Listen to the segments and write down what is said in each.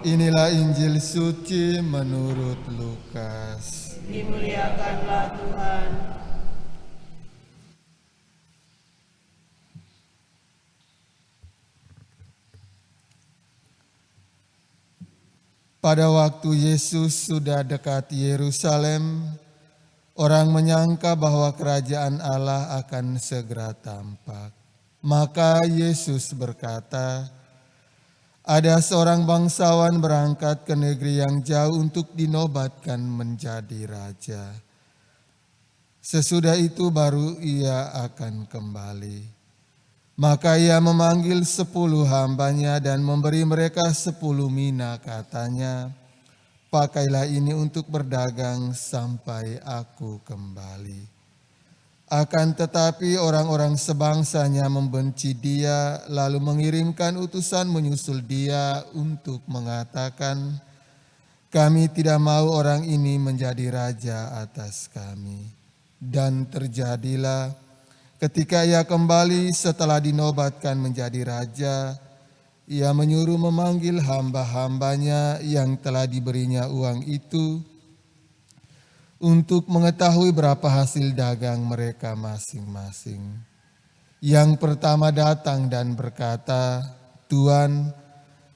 Inilah Injil suci menurut Lukas. Dimuliakanlah Tuhan. Pada waktu Yesus sudah dekat Yerusalem, orang menyangka bahwa kerajaan Allah akan segera tampak. Maka Yesus berkata, ada seorang bangsawan berangkat ke negeri yang jauh untuk dinobatkan menjadi raja. Sesudah itu baru ia akan kembali. Maka ia memanggil 10 hambanya dan memberi mereka 10 mina, katanya, pakailah ini untuk berdagang sampai aku kembali. Akan tetapi orang-orang sebangsanya membenci dia, lalu mengirimkan utusan menyusul dia untuk mengatakan, kami tidak mau orang ini menjadi raja atas kami. Dan terjadilah ketika ia kembali setelah dinobatkan menjadi raja, ia menyuruh memanggil hamba-hambanya yang telah diberinya uang itu untuk mengetahui berapa hasil dagang mereka masing-masing. Yang pertama datang dan berkata, Tuan,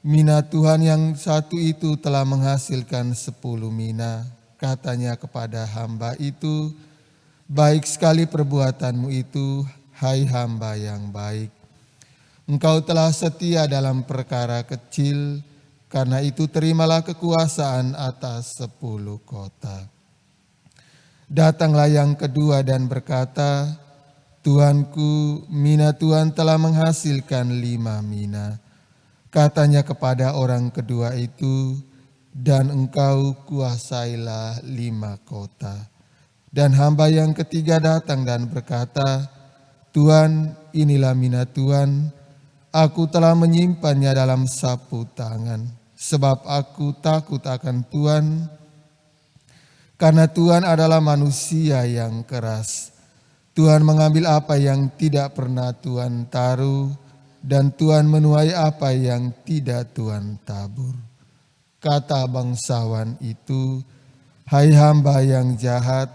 mina Tuhan yang satu itu telah menghasilkan 10 mina. Katanya kepada hamba itu, baik sekali perbuatanmu itu, hai hamba yang baik. Engkau telah setia dalam perkara kecil, karena itu terimalah kekuasaan atas 10 kota. Datanglah yang kedua dan berkata, Tuanku, mina Tuhan telah menghasilkan 5 mina. Katanya kepada orang kedua itu, dan engkau kuasailah 5 kota. Dan hamba yang ketiga datang dan berkata, Tuan, inilah mina Tuhan, aku telah menyimpannya dalam sapu tangan, sebab aku takut akan Tuhan, karena Tuhan adalah manusia yang keras. Tuhan mengambil apa yang tidak pernah Tuhan taruh, dan Tuhan menuai apa yang tidak Tuhan tabur. Kata bangsawan itu, hai hamba yang jahat,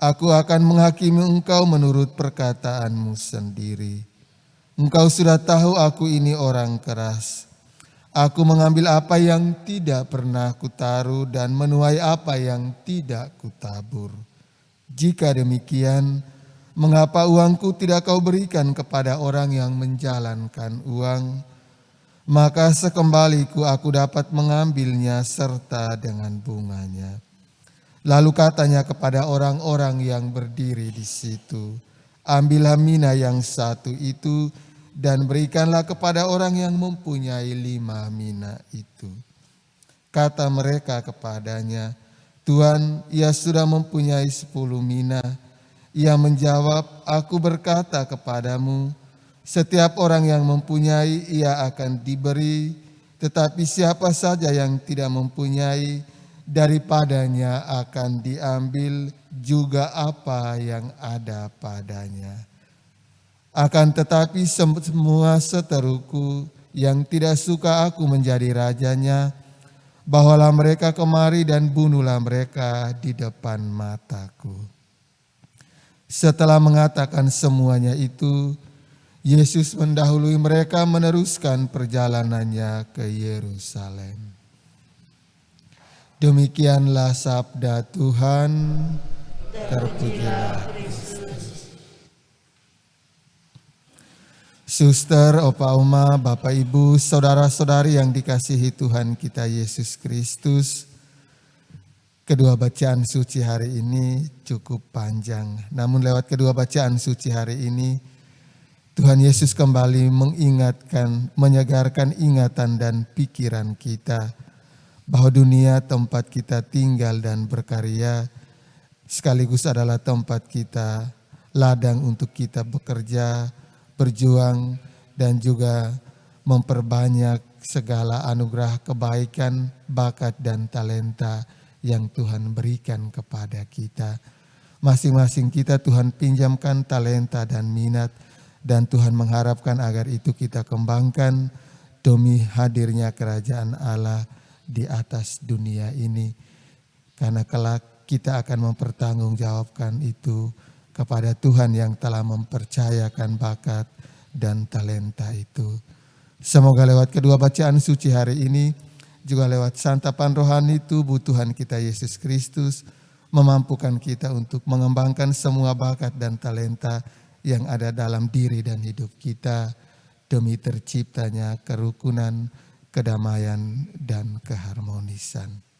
aku akan menghakimi engkau menurut perkataanmu sendiri. Engkau sudah tahu aku ini orang keras. Aku mengambil apa yang tidak pernah kutaruh dan menuai apa yang tidak kutabur. Jika demikian, mengapa uangku tidak kau berikan kepada orang yang menjalankan uang? Maka sekembaliku aku dapat mengambilnya serta dengan bunganya. Lalu katanya kepada orang-orang yang berdiri di situ, ambillah mina yang satu itu dan berikanlah kepada orang yang mempunyai 5 mina itu. Kata mereka kepadanya, Tuan, ia sudah mempunyai 10 mina. Ia menjawab, aku berkata kepadamu, setiap orang yang mempunyai ia akan diberi, tetapi siapa saja yang tidak mempunyai, daripadanya akan diambil juga apa yang ada padanya. Akan tetapi semua seteruku yang tidak suka aku menjadi rajanya, bawalah mereka kemari dan bunuhlah mereka di depan mataku. Setelah mengatakan semuanya itu, Yesus mendahului mereka meneruskan perjalanannya ke Yerusalem. Demikianlah sabda Tuhan, terpujilah Kristus. Suster, Opa Oma, Bapak Ibu, saudara-saudari yang dikasihi Tuhan kita Yesus Kristus, kedua bacaan suci hari ini cukup panjang. Namun lewat kedua bacaan suci hari ini, Tuhan Yesus kembali mengingatkan, menyegarkan ingatan dan pikiran kita bahwa dunia tempat kita tinggal dan berkarya sekaligus adalah tempat kita, ladang untuk kita bekerja, berjuang, dan juga memperbanyak segala anugerah kebaikan, bakat, dan talenta yang Tuhan berikan kepada kita. Masing-masing kita Tuhan pinjamkan talenta dan minat, dan Tuhan mengharapkan agar itu kita kembangkan demi hadirnya kerajaan Allah di atas dunia ini. Karena kelak kita akan mempertanggungjawabkan itu kepada Tuhan yang telah mempercayakan bakat dan talenta itu. Semoga lewat kedua bacaan suci hari ini, juga lewat santapan rohani tubuh Tuhan kita Yesus Kristus, memampukan kita untuk mengembangkan semua bakat dan talenta yang ada dalam diri dan hidup kita, demi terciptanya kerukunan, kedamaian, dan keharmonisan.